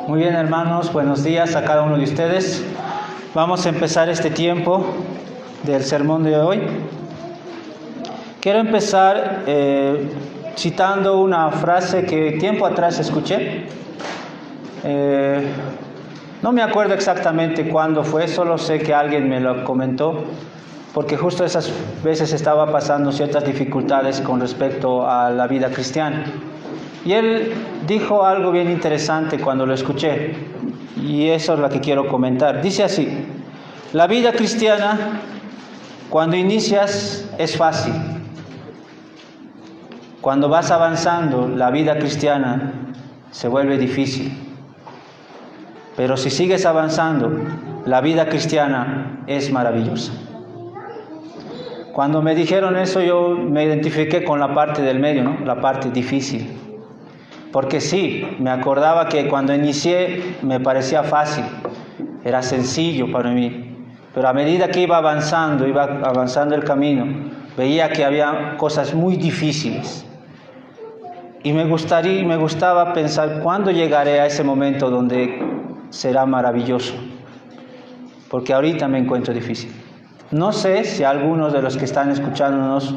Muy bien, hermanos, buenos días a cada uno de ustedes. Vamos a empezar este tiempo del sermón de hoy. Quiero empezar citando una frase que tiempo atrás escuché. No me acuerdo exactamente cuándo fue, solo sé que alguien me lo comentó, porque justo esas veces estaba pasando ciertas dificultades con respecto a la vida cristiana. Y él dijo algo bien interesante cuando lo escuché, y eso es lo que quiero comentar. Dice así: la vida cristiana, cuando inicias, es fácil. Cuando vas avanzando, la vida cristiana se vuelve difícil. Pero si sigues avanzando, la vida cristiana es maravillosa. Cuando me dijeron eso, yo me identifiqué con la parte del medio, ¿no? La parte difícil. Porque sí, me acordaba que cuando inicié me parecía fácil, era sencillo para mí. Pero a medida que iba avanzando el camino, veía que había cosas muy difíciles. Y me gustaba pensar, ¿cuándo llegaré a ese momento donde será maravilloso? Porque ahorita me encuentro difícil. No sé si algunos de los que están escuchándonos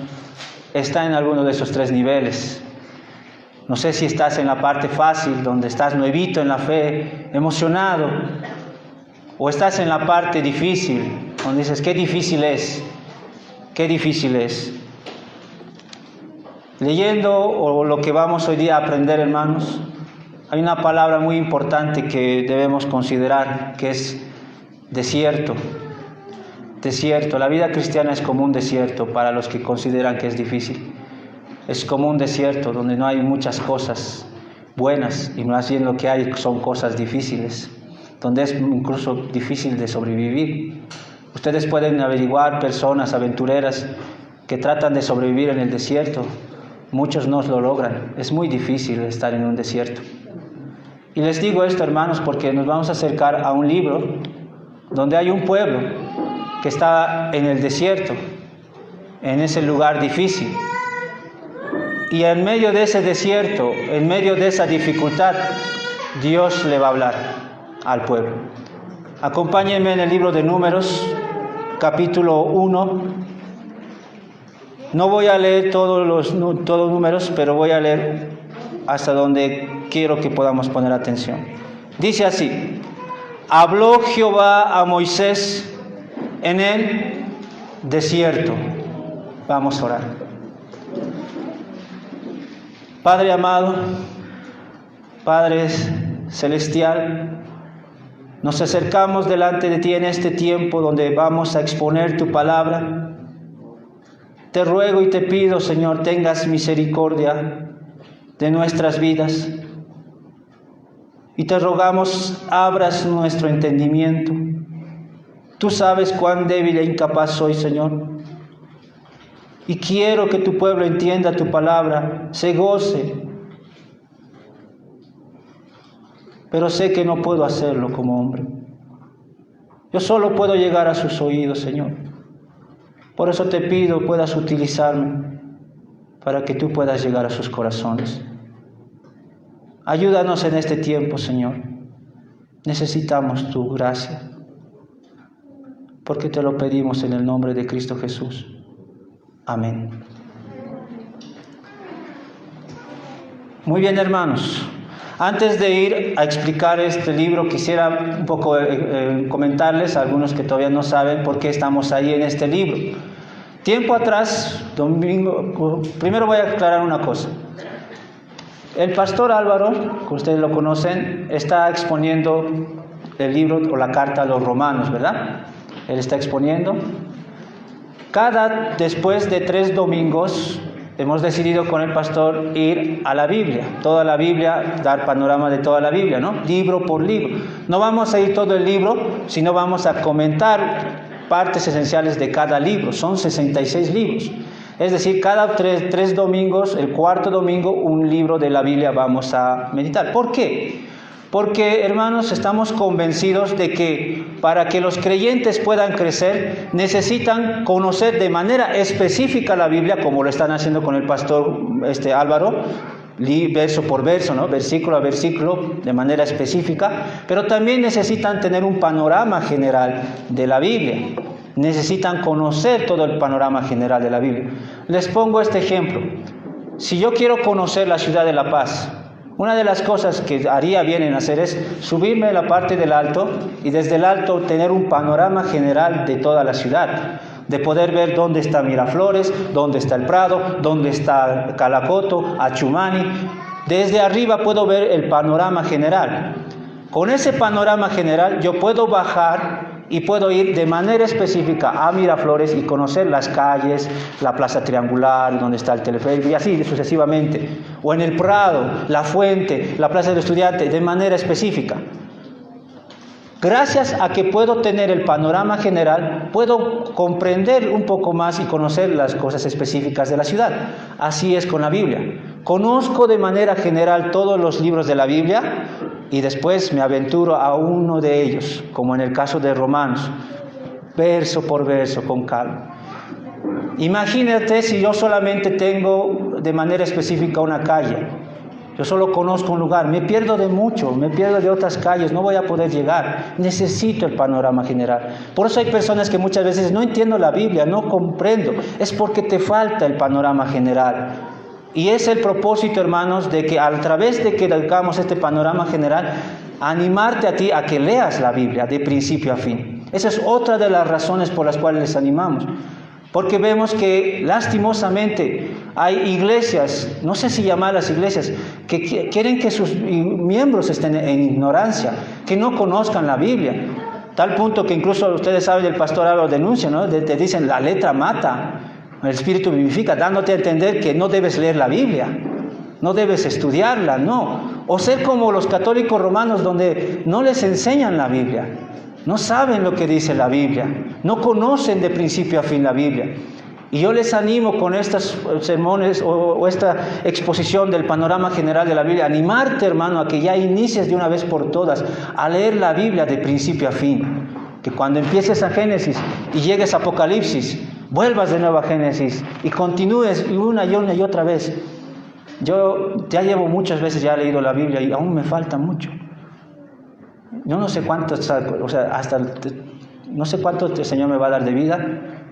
están en alguno de esos tres niveles. No sé si estás en la parte fácil, donde estás nuevito en la fe, emocionado, o estás en la parte difícil, donde dices, qué difícil es. Leyendo o lo que vamos hoy día a aprender, hermanos, hay una palabra muy importante que debemos considerar, que es desierto. Desierto. La vida cristiana es como un desierto para los que consideran que es difícil. Es como un desierto donde no hay muchas cosas buenas y más bien lo que hay son cosas difíciles, donde es incluso difícil de sobrevivir. Ustedes pueden averiguar personas aventureras que tratan de sobrevivir en el desierto. Muchos no lo logran. Es muy difícil estar en un desierto. Y les digo esto, hermanos, porque nos vamos a acercar a un libro donde hay un pueblo que está en el desierto, en ese lugar difícil. Y en medio de ese desierto, en medio de esa dificultad, Dios le va a hablar al pueblo. Acompáñenme en el libro de Números, capítulo 1. No voy a leer todos los números, pero voy a leer hasta donde quiero que podamos poner atención. Dice así: habló Jehová a Moisés en el desierto. Vamos a orar. Padre amado, Padre celestial, nos acercamos delante de ti en este tiempo donde vamos a exponer tu palabra. Te ruego y te pido, Señor, tengas misericordia de nuestras vidas. Y te rogamos, abras nuestro entendimiento. Tú sabes cuán débil e incapaz soy, Señor. Y quiero que tu pueblo entienda tu palabra, se goce. Pero sé que no puedo hacerlo como hombre. Yo solo puedo llegar a sus oídos, Señor. Por eso te pido puedas utilizarme para que tú puedas llegar a sus corazones. Ayúdanos en este tiempo, Señor. Necesitamos tu gracia, porque te lo pedimos en el nombre de Cristo Jesús. Amén. Muy bien, hermanos. Antes de ir a explicar este libro, quisiera un poco comentarles a algunos que todavía no saben por qué estamos ahí en este libro. Tiempo atrás, primero voy a aclarar una cosa. El pastor Álvaro, que ustedes lo conocen, está exponiendo el libro o la carta a los romanos, ¿verdad? Él está exponiendo. Después de 3 domingos, hemos decidido con el pastor ir a la Biblia, toda la Biblia, dar panorama de toda la Biblia, ¿no? Libro por libro. No vamos a ir todo el libro, sino vamos a comentar partes esenciales de cada libro. Son 66 libros. Es decir, cada 3 domingos, el 4.º domingo, un libro de la Biblia vamos a meditar. ¿Por qué? Porque, hermanos, estamos convencidos de que para que los creyentes puedan crecer, necesitan conocer de manera específica la Biblia, como lo están haciendo con el pastor Álvaro, verso por verso, ¿no? Versículo a versículo, de manera específica, pero también necesitan tener un panorama general de la Biblia. Necesitan conocer todo el panorama general de la Biblia. Les pongo este ejemplo. Si yo quiero conocer la ciudad de La Paz, una de las cosas que haría bien en hacer es subirme a la parte del alto y desde el alto tener un panorama general de toda la ciudad, de poder ver dónde está Miraflores, dónde está el Prado, dónde está Calacoto, Achumani. Desde arriba puedo ver el panorama general. Con ese panorama general yo puedo bajar y puedo ir de manera específica a Miraflores y conocer las calles, la plaza triangular, donde está el teleférico y así sucesivamente. O en el Prado, la Fuente, la plaza del Estudiante, de manera específica. Gracias a que puedo tener el panorama general, puedo comprender un poco más y conocer las cosas específicas de la ciudad. Así es con la Biblia. Conozco de manera general todos los libros de la Biblia y después me aventuro a uno de ellos, como en el caso de Romanos, verso por verso, con calma. Imagínate si yo solamente tengo de manera específica una calle. Yo solo conozco un lugar, me pierdo de mucho, me pierdo de otras calles, no voy a poder llegar. Necesito el panorama general. Por eso hay personas que muchas veces no entiendo la Biblia, no comprendo. Es porque te falta el panorama general. Y es el propósito, hermanos, de que a través de que hagamos este panorama general, animarte a ti a que leas la Biblia de principio a fin. Esa es otra de las razones por las cuales les animamos. Porque vemos que lastimosamente hay iglesias, no sé si llamarlas iglesias, que quieren que sus miembros estén en ignorancia, que no conozcan la Biblia. Tal punto que incluso ustedes saben, el pastor lo denuncia, ¿no? Te dicen, la letra mata, el espíritu vivifica, dándote a entender que no debes leer la Biblia, no debes estudiarla, no. O ser como los católicos romanos, donde no les enseñan la Biblia. No saben lo que dice la Biblia, no conocen de principio a fin la Biblia. Y yo les animo con estos sermones o esta exposición del panorama general de la Biblia, animarte, hermano, a que ya inicies de una vez por todas a leer la Biblia de principio a fin. Que cuando empieces a Génesis y llegues a Apocalipsis, vuelvas de nuevo a Génesis y continúes una y otra vez. Yo ya llevo muchas veces ya leído la Biblia y aún me falta mucho. Yo no sé cuánto, no sé cuánto el Señor me va a dar de vida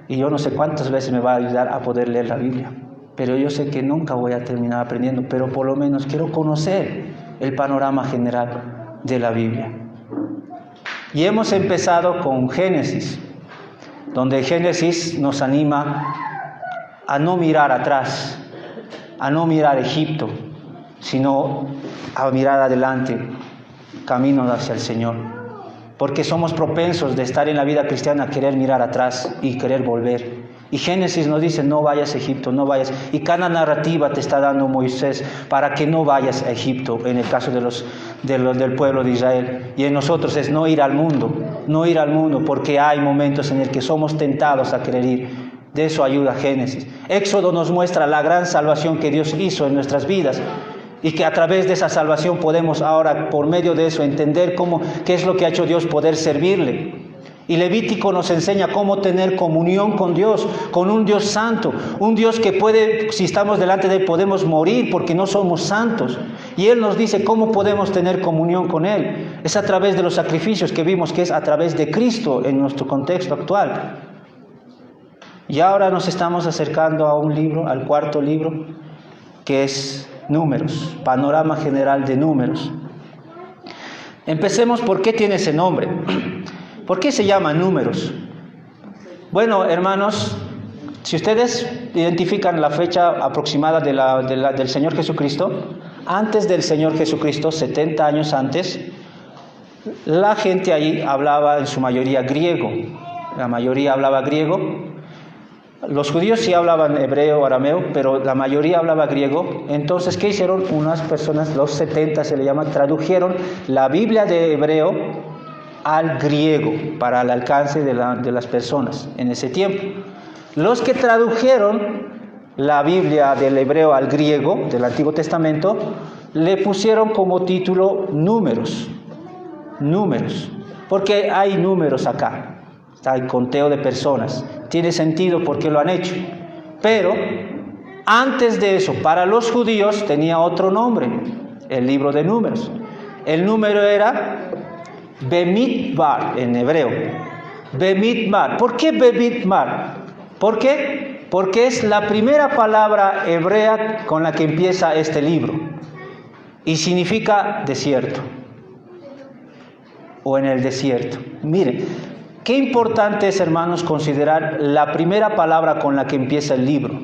y yo no sé cuántas veces me va a ayudar a poder leer la Biblia. Pero yo sé que nunca voy a terminar aprendiendo, pero por lo menos quiero conocer el panorama general de la Biblia. Y hemos empezado con Génesis, donde Génesis nos anima a no mirar atrás, a no mirar Egipto, sino a mirar adelante, camino hacia el Señor, porque somos propensos de estar en la vida cristiana a querer mirar atrás y querer volver. Y Génesis nos dice, no vayas a Egipto, no vayas. Y cada narrativa te está dando Moisés para que no vayas a Egipto, en el caso del pueblo de Israel. Y en nosotros es no ir al mundo, porque hay momentos en el que somos tentados a querer ir. De eso ayuda Génesis. Éxodo nos muestra la gran salvación que Dios hizo en nuestras vidas. Y que a través de esa salvación podemos ahora, por medio de eso, entender qué es lo que ha hecho Dios, poder servirle. Y Levítico nos enseña cómo tener comunión con Dios, con un Dios santo, un Dios que puede, si estamos delante de Él, podemos morir porque no somos santos. Y Él nos dice cómo podemos tener comunión con Él. Es a través de los sacrificios que vimos que es a través de Cristo en nuestro contexto actual. Y ahora nos estamos acercando a un libro, al cuarto libro, que es Números, panorama general de Números. Empecemos por qué tiene ese nombre. ¿Por qué se llama Números? Bueno, hermanos, si ustedes identifican la fecha aproximada del Señor Jesucristo, antes del Señor Jesucristo, 70 años antes, la gente ahí hablaba en su mayoría griego. La mayoría hablaba griego. Los judíos sí hablaban hebreo, arameo, pero la mayoría hablaba griego. Entonces, ¿qué hicieron? Unas personas, los 70 se le llama, tradujeron la Biblia de hebreo al griego para el alcance de las personas en ese tiempo. Los que tradujeron la Biblia del hebreo al griego, del Antiguo Testamento, le pusieron como título Números. Números, porque hay números acá. Está el conteo de personas. Tiene sentido porque lo han hecho. Pero Antes de eso, para los judíos tenía otro nombre, el libro de Números. El número era Bemidbar en hebreo. Bemidbar. ¿Por qué Bemidbar? ¿Por qué? Porque es la primera palabra hebrea con la que empieza este libro y significa desierto o en el desierto. Miren, qué importante es, hermanos, considerar la primera palabra con la que empieza el libro.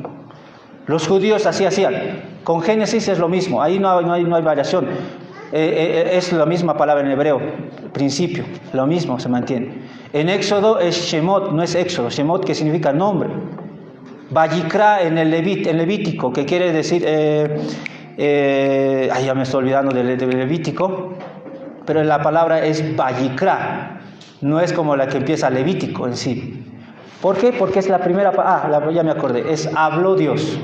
Los judíos así hacían. Con Génesis es lo mismo, ahí no hay variación. Es la misma palabra en hebreo, principio, lo mismo se mantiene. En Éxodo es Shemot, no es Éxodo, Shemot que significa nombre. Vayikra en el Levítico, que quiere decir, ya me estoy olvidando del Levítico, pero la palabra es Vayikra, no es como la que empieza Levítico en sí. ¿Por qué? Porque es la primera, ya me acordé, es habló Dios,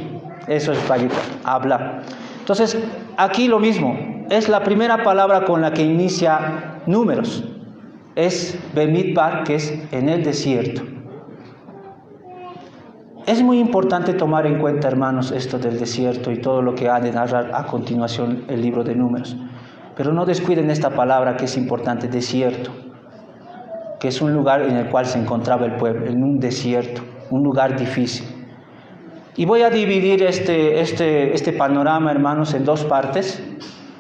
eso es Vayikra, hablar. Entonces, aquí lo mismo, es la primera palabra con la que inicia Números, es Bemidbar, que es en el desierto. Es muy importante tomar en cuenta, hermanos, esto del desierto y todo lo que ha de narrar a continuación el libro de Números. Pero no descuiden esta palabra que es importante, desierto, que es un lugar en el cual se encontraba el pueblo, en un desierto, un lugar difícil. Y voy a dividir este panorama, hermanos, en dos partes.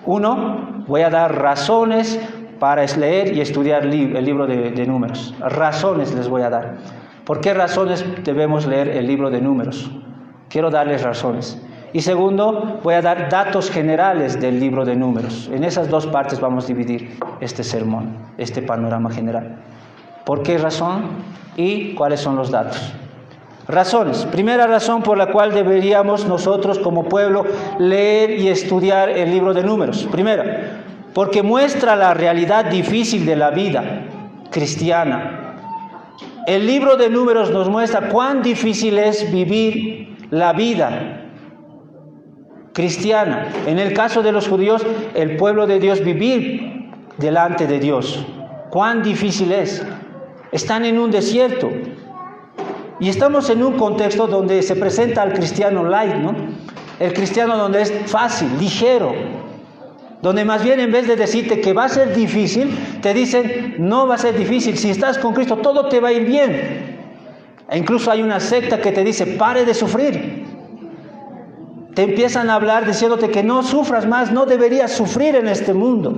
Uno, voy a dar razones para leer y estudiar el libro de Números. Razones les voy a dar. ¿Por qué razones debemos leer el libro de Números? Quiero darles razones. Y segundo, voy a dar datos generales del libro de Números. En esas dos partes vamos a dividir este sermón, este panorama general. ¿Por qué razón y cuáles son los datos? Razones. Primera razón por la cual deberíamos nosotros como pueblo leer y estudiar el libro de Números. Primera, porque muestra la realidad difícil de la vida cristiana. El libro de Números nos muestra cuán difícil es vivir la vida cristiana. En el caso de los judíos, el pueblo de Dios, vivir delante de Dios. Cuán difícil es. Están en un desierto. Y estamos en un contexto donde se presenta al cristiano light, ¿no? El cristiano donde es fácil, ligero. Donde más bien en vez de decirte que va a ser difícil, te dicen, no va a ser difícil. Si estás con Cristo, todo te va a ir bien. E incluso hay una secta que te dice, pare de sufrir. Te empiezan a hablar diciéndote que no sufras más, no deberías sufrir en este mundo.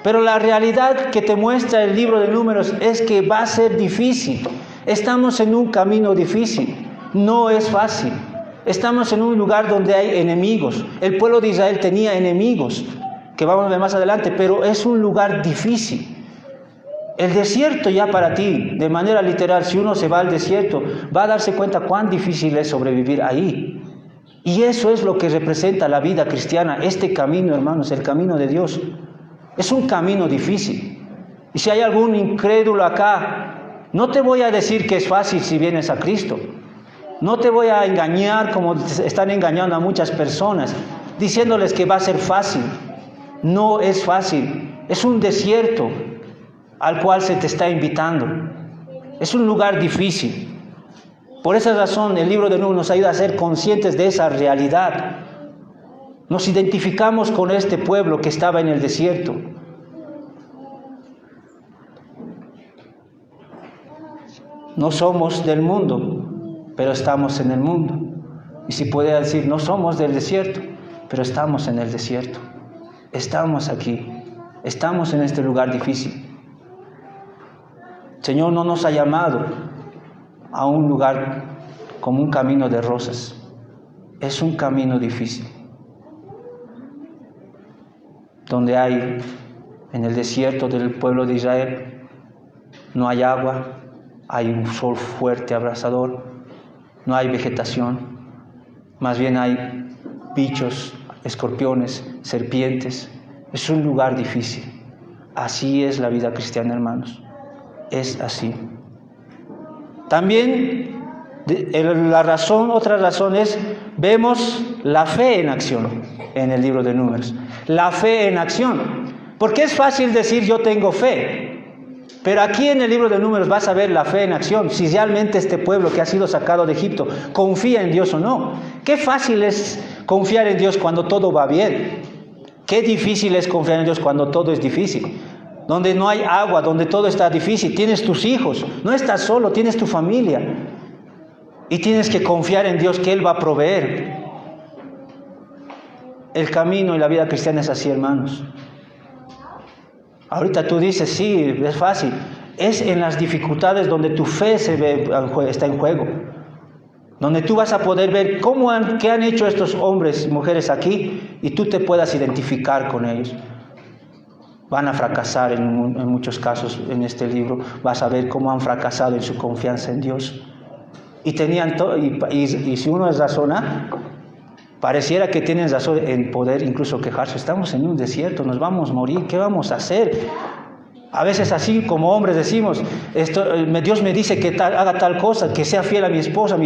Pero la realidad que te muestra el libro de Números es que va a ser difícil. Estamos en un camino difícil, no es fácil. Estamos en un lugar donde hay enemigos. El pueblo de Israel tenía enemigos, que vamos a ver más adelante, pero es un lugar difícil. El desierto ya para ti, de manera literal, si uno se va al desierto, va a darse cuenta cuán difícil es sobrevivir ahí. Y eso es lo que representa la vida cristiana, este camino, hermanos, el camino de Dios. Es un camino difícil. Y si hay algún incrédulo acá, no te voy a decir que es fácil si vienes a Cristo. No te voy a engañar como están engañando a muchas personas, diciéndoles que va a ser fácil. No es fácil. Es un desierto al cual se te está invitando. Es un lugar difícil. Por esa razón el libro de Números nos ayuda a ser conscientes de esa realidad. Nos identificamos con este pueblo que estaba en el desierto. No somos del mundo, pero estamos en el mundo. Y si puede decir, no somos del desierto, pero estamos en el desierto. Estamos aquí, estamos en este lugar difícil. El Señor no nos ha llamado a un lugar como un camino de rosas. Es un camino difícil, donde hay, en el desierto del pueblo de Israel, no hay agua, hay un sol fuerte, abrasador, no hay vegetación, más bien hay bichos, escorpiones, serpientes. Es un lugar difícil. Así es la vida cristiana, hermanos. Es así. También otra razón es, vemos la fe en acción en el libro de Números. La fe en acción. Porque es fácil decir yo tengo fe, Pero aquí en el libro de Números vas a ver la fe en acción, si realmente este pueblo que ha sido sacado de Egipto confía en Dios o no. Qué fácil es confiar en Dios cuando todo va bien. Qué difícil es confiar en Dios cuando todo es difícil. Donde no hay agua, donde todo está difícil, tienes tus hijos, no estás solo, tienes tu familia. Y tienes que confiar en Dios que Él va a proveer. El camino y la vida cristiana es así, hermanos. Ahorita tú dices, sí, es fácil. Es en las dificultades donde tu fe está en juego. Donde tú vas a poder ver qué han hecho estos hombres y mujeres aquí y tú te puedas identificar con ellos. Van a fracasar en muchos casos en este libro. Vas a ver cómo han fracasado en su confianza en Dios. Y tenían y si uno es razona, pareciera que tienen razón en poder incluso quejarse. Estamos en un desierto, nos vamos a morir, ¿qué vamos a hacer? A veces así como hombres decimos, Dios me dice que haga tal cosa, que sea fiel a mi esposa,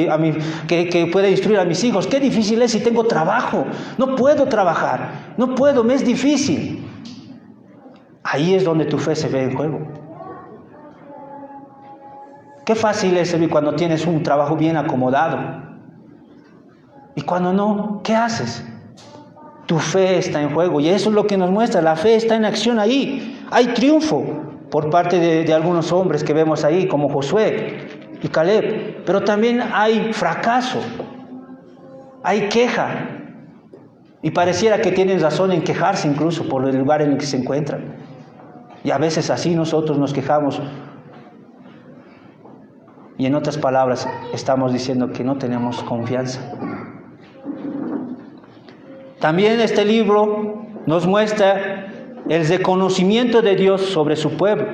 que pueda instruir a mis hijos. Qué difícil es si tengo trabajo, no puedo trabajar, no puedo, me es difícil. Ahí es donde tu fe se ve en juego. Qué fácil es servir cuando tienes un trabajo bien acomodado. Y cuando no, ¿qué haces? Tu fe está en juego y eso es lo que nos muestra, la fe está en acción ahí. Hay triunfo por parte de algunos hombres que vemos ahí, como Josué y Caleb, pero también hay fracaso, hay queja, y pareciera que tienen razón en quejarse incluso por el lugar en el que se encuentran. Y a veces así nosotros nos quejamos, y en otras palabras estamos diciendo que no tenemos confianza. También este libro nos muestra el reconocimiento de Dios sobre su pueblo.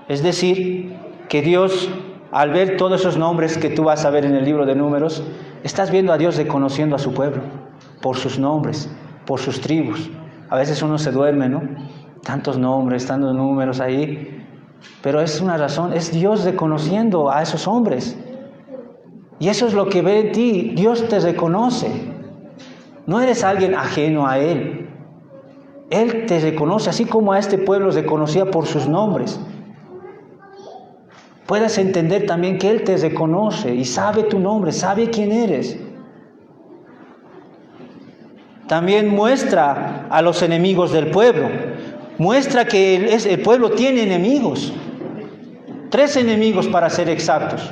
Es decir, que Dios, al ver todos esos nombres que tú vas a ver en el libro de Números, estás viendo a Dios reconociendo a su pueblo, por sus nombres, por sus tribus. A veces uno se duerme, ¿no? Tantos nombres, tantos números ahí. Pero es una razón, es Dios reconociendo a esos hombres. Y eso es lo que ve en ti, Dios te reconoce. No eres alguien ajeno a Él. Él te reconoce, así como a este pueblo reconocía por sus nombres. Puedes entender también que Él te reconoce y sabe tu nombre, sabe quién eres. También muestra a los enemigos del pueblo. Muestra que el pueblo tiene enemigos. 3 enemigos para ser exactos.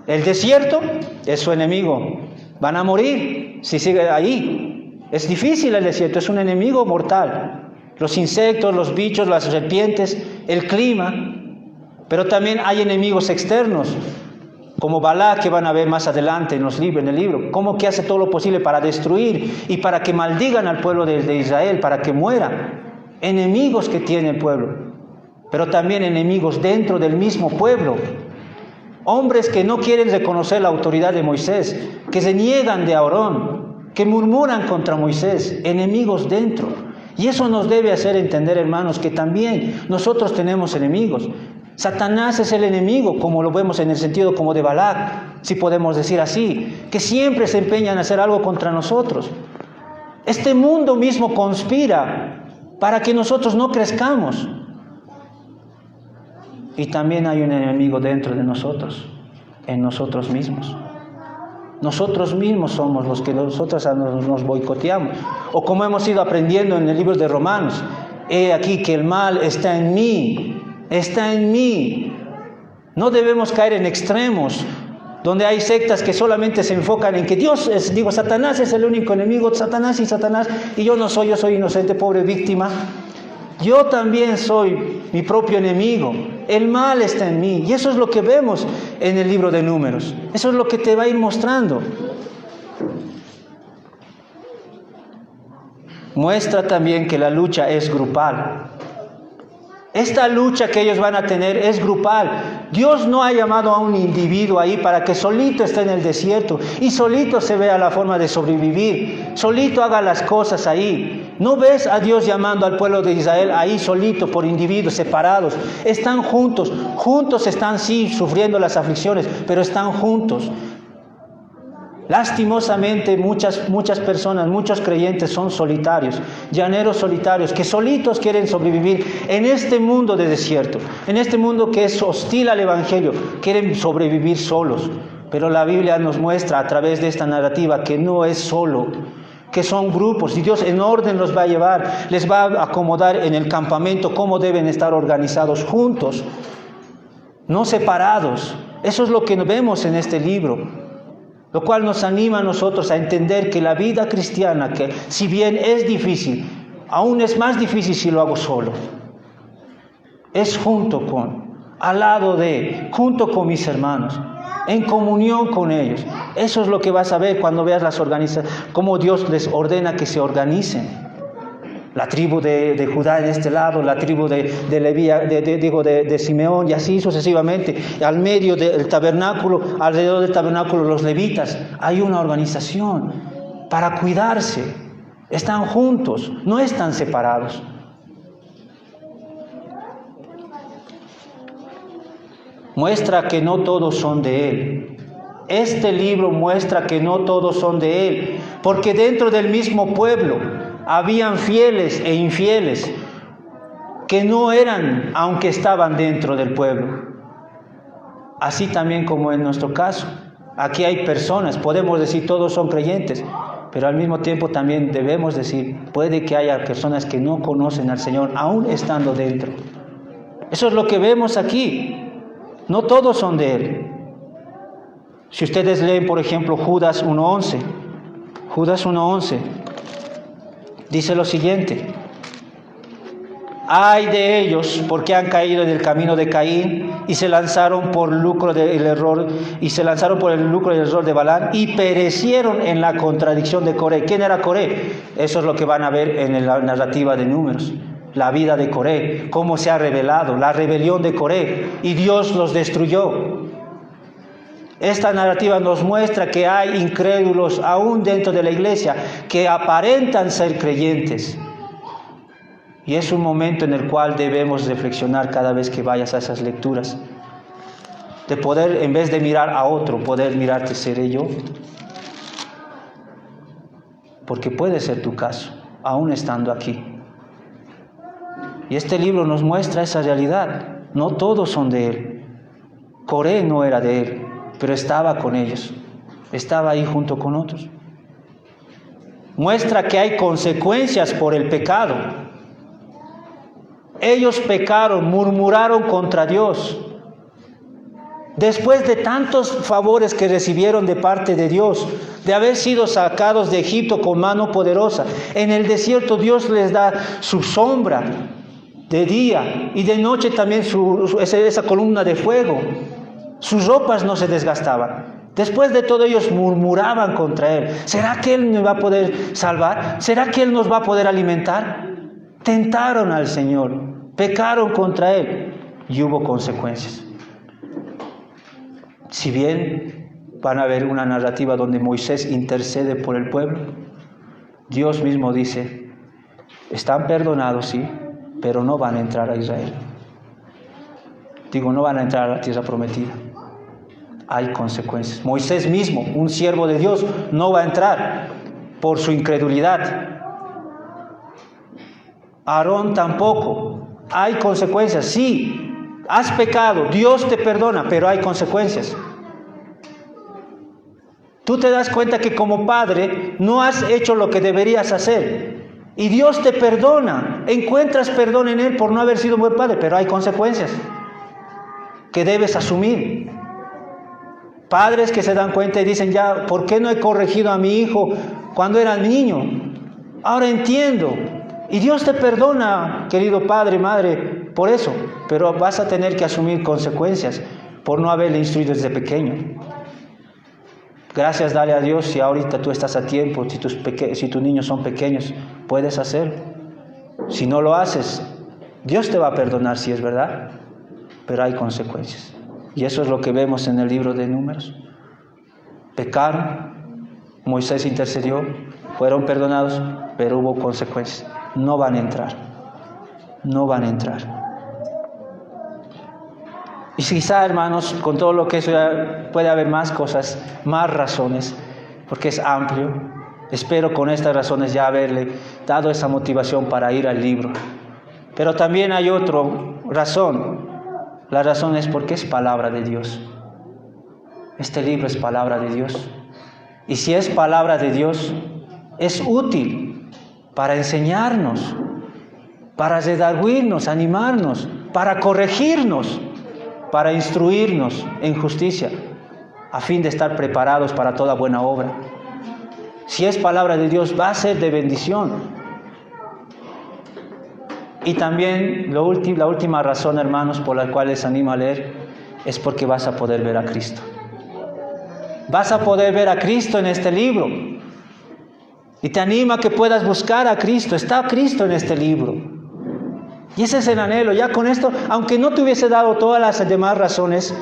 El desierto es su enemigo. Van a morir si sigue ahí. Es difícil el desierto, es un enemigo mortal. Los insectos, los bichos, las serpientes, el clima. Pero también hay enemigos externos, como Balac, que van a ver más adelante en el libro. Cómo que hace todo lo posible para destruir y para que maldigan al pueblo de Israel, para que muera. Enemigos que tiene el pueblo. Pero también enemigos dentro del mismo pueblo. Hombres que no quieren reconocer la autoridad de Moisés, que se niegan de Aarón, que murmuran contra Moisés, enemigos dentro. Y eso nos debe hacer entender, hermanos, que también nosotros tenemos enemigos. Satanás es el enemigo, como lo vemos en el sentido como de Balac, si podemos decir así, que siempre se empeña en hacer algo contra nosotros. Este mundo mismo conspira para que nosotros no crezcamos. Y también hay un enemigo dentro de nosotros, en nosotros mismos. Nosotros mismos somos los que nosotros nos boicoteamos. O como hemos ido aprendiendo en el libro de Romanos, he aquí que el mal está en mí, está en mí. No debemos caer en extremos, donde hay sectas que solamente se enfocan en que Satanás es el único enemigo, Satanás, y yo soy inocente, pobre víctima. Yo también soy mi propio enemigo. El mal está en mí. Y eso es lo que vemos en el libro de Números. Eso es lo que te va a ir mostrando. Muestra también que la lucha es grupal. Esta lucha que ellos van a tener es grupal. Dios no ha llamado a un individuo ahí para que solito esté en el desierto y solito se vea la forma de sobrevivir, solito haga las cosas ahí. No ves a Dios llamando al pueblo de Israel ahí solito, por individuos separados. Están juntos están sí sufriendo las aflicciones, pero están juntos. Lastimosamente muchas personas, muchos creyentes son solitarios, llaneros solitarios, que solitos quieren sobrevivir en este mundo de desierto, en este mundo que es hostil al Evangelio, quieren sobrevivir solos. Pero la Biblia nos muestra a través de esta narrativa que no es solo, que son grupos, y Dios en orden los va a llevar, les va a acomodar en el campamento cómo deben estar organizados juntos, no separados. Eso es lo que vemos en este libro. Lo cual nos anima a nosotros a entender que la vida cristiana, que si bien es difícil, aún es más difícil si lo hago solo. Es junto con, al lado de, junto con mis hermanos, en comunión con ellos. Eso es lo que vas a ver cuando veas las organizaciones, cómo Dios les ordena que se organicen. La tribu de Judá en este lado, la tribu de Leví, de Simeón, y así sucesivamente. Al medio del tabernáculo, alrededor del tabernáculo, los levitas. Hay una organización para cuidarse. Están juntos, no están separados. Muestra que no todos son de Él. Este libro muestra que no todos son de Él, porque dentro del mismo pueblo habían fieles e infieles que no eran, aunque estaban dentro del pueblo. Así también como en nuestro caso. Aquí hay personas, podemos decir todos son creyentes, pero al mismo tiempo también debemos decir, puede que haya personas que no conocen al Señor, aún estando dentro. Eso es lo que vemos aquí. No todos son de Él. Si ustedes leen, por ejemplo, Judas 1:11, Judas 1:11, dice lo siguiente: ay de ellos, porque han caído en el camino de Caín y se lanzaron por el lucro del error de Balaam y perecieron en la contradicción de Coré. ¿Quién era Coré? Eso es lo que van a ver en la narrativa de Números. La vida de Coré, cómo se ha revelado, la rebelión de Coré, y Dios los destruyó. Esta narrativa nos muestra que hay incrédulos aún dentro de la iglesia que aparentan ser creyentes. Y es un momento en el cual debemos reflexionar cada vez que vayas a esas lecturas. De poder, en vez de mirar a otro, poder mirarte, ¿seré yo? Porque puede ser tu caso, aún estando aquí. Y este libro nos muestra esa realidad. No todos son de Él. Coré no era de Él, pero estaba con ellos. Estaba ahí junto con otros. Muestra que hay consecuencias por el pecado. Ellos pecaron, murmuraron contra Dios. Después de tantos favores que recibieron de parte de Dios, de haber sido sacados de Egipto con mano poderosa, en el desierto Dios les da su sombra de día y de noche también esa columna de fuego. Sus ropas no se desgastaban. Después de todo ellos murmuraban contra Él. ¿Será que Él me va a poder salvar? ¿Será que Él nos va a poder alimentar? Tentaron al Señor, pecaron contra Él y hubo consecuencias. Si bien van a ver una narrativa donde Moisés intercede por el pueblo, Dios mismo dice, están perdonados, sí, pero no van a entrar a Israel. No van a entrar a la tierra prometida. Hay consecuencias. Moisés mismo, un siervo de Dios, no va a entrar por su incredulidad. Aarón tampoco. Hay consecuencias. Sí, has pecado, Dios te perdona, pero hay consecuencias. Tú te das cuenta que como padre no has hecho lo que deberías hacer. Y Dios te perdona. Encuentras perdón en Él por no haber sido un buen padre, pero hay consecuencias que debes asumir. Padres que se dan cuenta y dicen, ya, ¿por qué no he corregido a mi hijo cuando era niño? Ahora entiendo. Y Dios te perdona, querido padre, madre, por eso. Pero vas a tener que asumir consecuencias por no haberle instruido desde pequeño. Gracias, dale a Dios si ahorita tú estás a tiempo, si tus niños son pequeños, puedes hacerlo. Si no lo haces, Dios te va a perdonar si es verdad, pero hay consecuencias. Y eso es lo que vemos en el libro de Números. Pecaron, Moisés intercedió, fueron perdonados, pero hubo consecuencias. No van a entrar. No van a entrar. Y quizá, hermanos, con todo lo que eso puede haber más cosas, más razones. porque es amplio. Espero con estas razones ya haberle dado esa motivación para ir al libro. Pero también hay otra razón. La razón es porque es palabra de Dios. Este libro es palabra de Dios. Y si es palabra de Dios, es útil para enseñarnos, para redarguirnos, animarnos, para corregirnos, para instruirnos en justicia, a fin de estar preparados para toda buena obra. Si es palabra de Dios, va a ser de bendición. Y también la última razón, hermanos, por la cual les animo a leer, es porque vas a poder ver a Cristo. Vas a poder ver a Cristo en este libro. Y te animo a que puedas buscar a Cristo. Está Cristo en este libro. Y ese es el anhelo. Ya con esto, aunque no te hubiese dado todas las demás razones,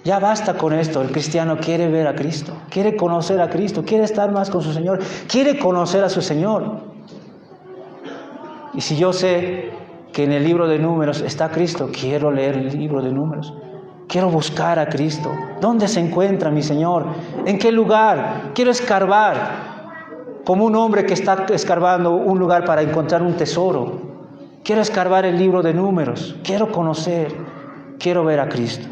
ya basta con esto. El cristiano quiere ver a Cristo, quiere conocer a Cristo, quiere estar más con su Señor, quiere conocer a su Señor. Y si yo sé que en el libro de Números está Cristo, quiero leer el libro de Números. Quiero buscar a Cristo. ¿Dónde se encuentra mi Señor? ¿En qué lugar? Quiero escarbar, como un hombre que está escarbando un lugar para encontrar un tesoro. Quiero escarbar el libro de Números. Quiero conocer, quiero ver a Cristo.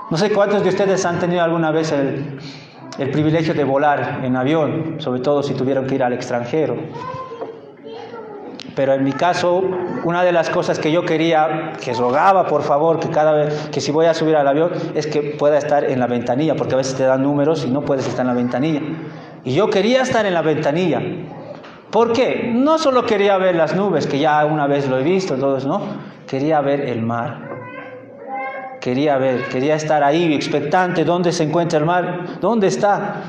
No sé cuántos de ustedes han tenido alguna vez el privilegio de volar en avión, sobre todo si tuvieron que ir al extranjero. Pero en mi caso, una de las cosas que yo quería, que rogaba por favor, que cada vez que si voy a subir al avión, es que pueda estar en la ventanilla, porque a veces te dan números y no puedes estar en la ventanilla. Y yo quería estar en la ventanilla. ¿Por qué? No solo quería ver las nubes, que ya una vez lo he visto, todos, ¿no? Quería ver el mar. Quería estar ahí expectante. ¿Dónde se encuentra el mar? ¿Dónde está?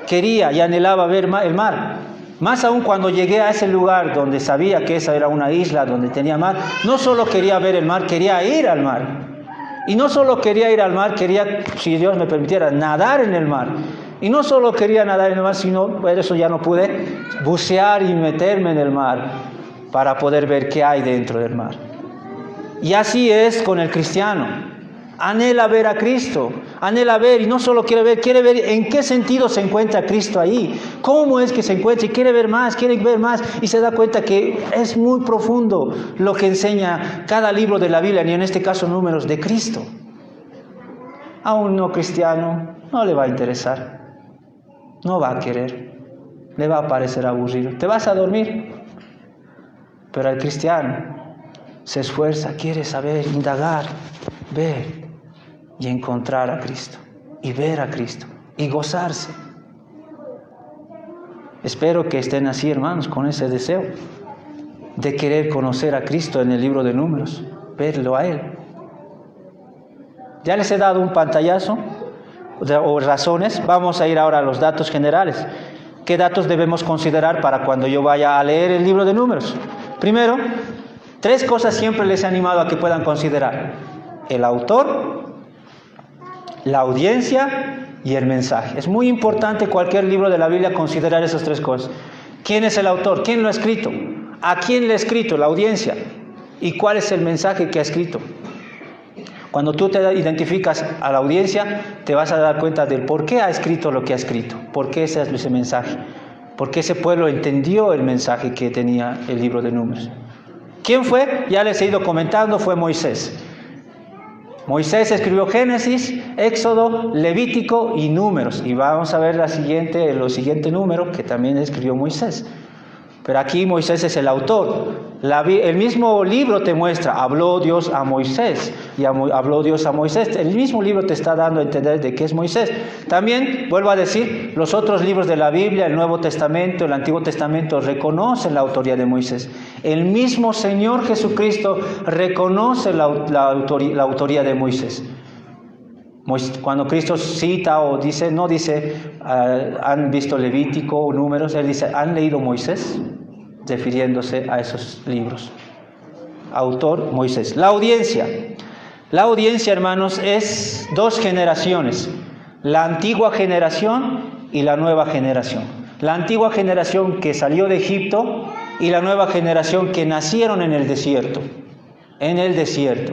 Quería y anhelaba ver el mar. Más aún cuando llegué a ese lugar donde sabía que esa era una isla, donde tenía mar, no solo quería ver el mar, quería ir al mar. Y no solo quería ir al mar, quería, si Dios me permitiera, nadar en el mar. Y no solo quería nadar en el mar, sino, por eso ya no pude, bucear y meterme en el mar para poder ver qué hay dentro del mar. Y así es con el cristiano. Anhela ver a Cristo, anhela ver, y no solo quiere ver en qué sentido se encuentra Cristo ahí, cómo es que se encuentra, y quiere ver más, y se da cuenta que es muy profundo lo que enseña cada libro de la Biblia, y en este caso Números, de Cristo. A un no cristiano no le va a interesar, no va a querer, le va a parecer aburrido, te vas a dormir. Pero al cristiano se esfuerza, quiere saber, indagar, ver y encontrar a Cristo, y ver a Cristo, y gozarse. Espero que estén así, hermanos, con ese deseo de querer conocer a Cristo en el libro de Números, verlo a Él. Ya les he dado un pantallazo o razones. Vamos a ir ahora a los datos generales. ¿Qué datos debemos considerar para cuando yo vaya a leer el libro de Números? Primero, 3 cosas siempre les he animado a que puedan considerar: el autor, la audiencia y el mensaje. Es muy importante cualquier libro de la Biblia considerar esas 3 cosas. ¿Quién es el autor? ¿Quién lo ha escrito? ¿A quién le ha escrito? La audiencia. ¿Y cuál es el mensaje que ha escrito? Cuando tú te identificas a la audiencia, te vas a dar cuenta del por qué ha escrito lo que ha escrito, por qué ese es ese mensaje, por qué ese pueblo entendió el mensaje que tenía el libro de Números. ¿Quién fue? Ya les he ido comentando, fue Moisés. Moisés escribió Génesis, Éxodo, Levítico y Números. Y vamos a ver el siguiente número que también escribió Moisés. Pero aquí Moisés es el autor. El mismo libro te muestra, habló Dios a Moisés, y habló Dios a Moisés. El mismo libro te está dando a entender de qué es Moisés. También, vuelvo a decir, los otros libros de la Biblia, el Nuevo Testamento, el Antiguo Testamento, reconocen la autoría de Moisés. El mismo Señor Jesucristo reconoce la autoría de Moisés. Cuando Cristo cita o dice, no dice, han visto Levítico o Números, Él dice, ¿han leído Moisés? Refiriéndose a esos libros. Autor, Moisés. La audiencia, hermanos, es 2 generaciones. La antigua generación y la nueva generación. La antigua generación que salió de Egipto y la nueva generación que nacieron en el desierto. En el desierto.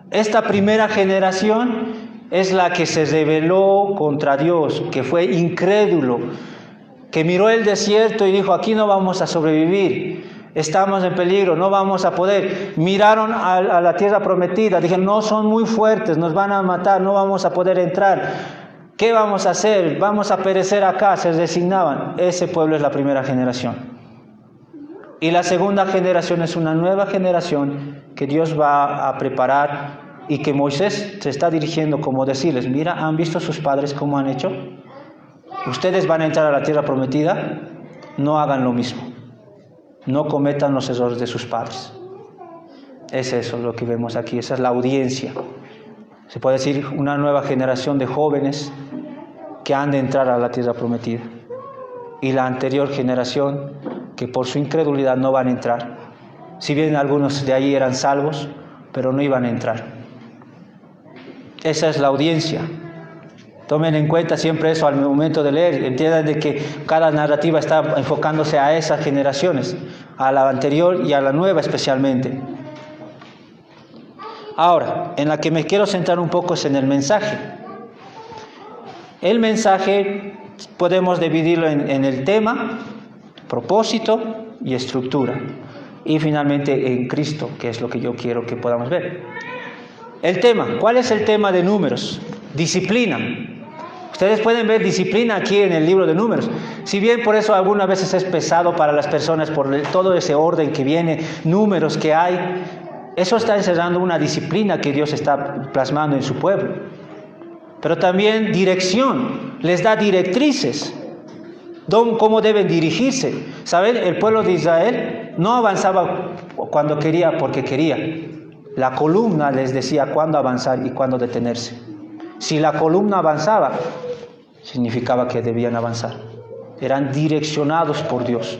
Esta primera generación es la que se rebeló contra Dios, que fue incrédulo, que miró el desierto y dijo, aquí no vamos a sobrevivir, estamos en peligro, no vamos a poder. Miraron a la tierra prometida, dijeron, no, son muy fuertes, nos van a matar, no vamos a poder entrar. ¿Qué vamos a hacer? Vamos a perecer acá, se resignaban. Ese pueblo es la primera generación. Y la segunda generación es una nueva generación que Dios va a preparar y que Moisés se está dirigiendo como decirles, mira, ¿han visto sus padres cómo han hecho? Ustedes van a entrar a la tierra prometida, no hagan lo mismo. No cometan los errores de sus padres. Es eso lo que vemos aquí, esa es la audiencia. Se puede decir una nueva generación de jóvenes que han de entrar a la tierra prometida. Y la anterior generación que por su incredulidad no van a entrar. Si bien algunos de ahí eran salvos, pero no iban a entrar. Esa es la audiencia. Tomen en cuenta siempre eso al momento de leer. Entiendan de que cada narrativa está enfocándose a esas generaciones, a la anterior y a la nueva especialmente. Ahora, en la que me quiero centrar un poco es en el mensaje. El mensaje podemos dividirlo en el tema, propósito y estructura. Y finalmente en Cristo, que es lo que yo quiero que podamos ver. El tema, ¿cuál es el tema de Números? Disciplina. Ustedes pueden ver disciplina aquí en el libro de Números. Si bien por eso algunas veces es pesado para las personas, por todo ese orden que viene, números que hay, eso está encerrando una disciplina que Dios está plasmando en su pueblo. Pero también dirección, les da directrices, cómo deben dirigirse. ¿Saben? El pueblo de Israel no avanzaba cuando quería, porque quería. La columna les decía cuándo avanzar y cuándo detenerse. Si la columna avanzaba, significaba que debían avanzar. Eran direccionados por Dios.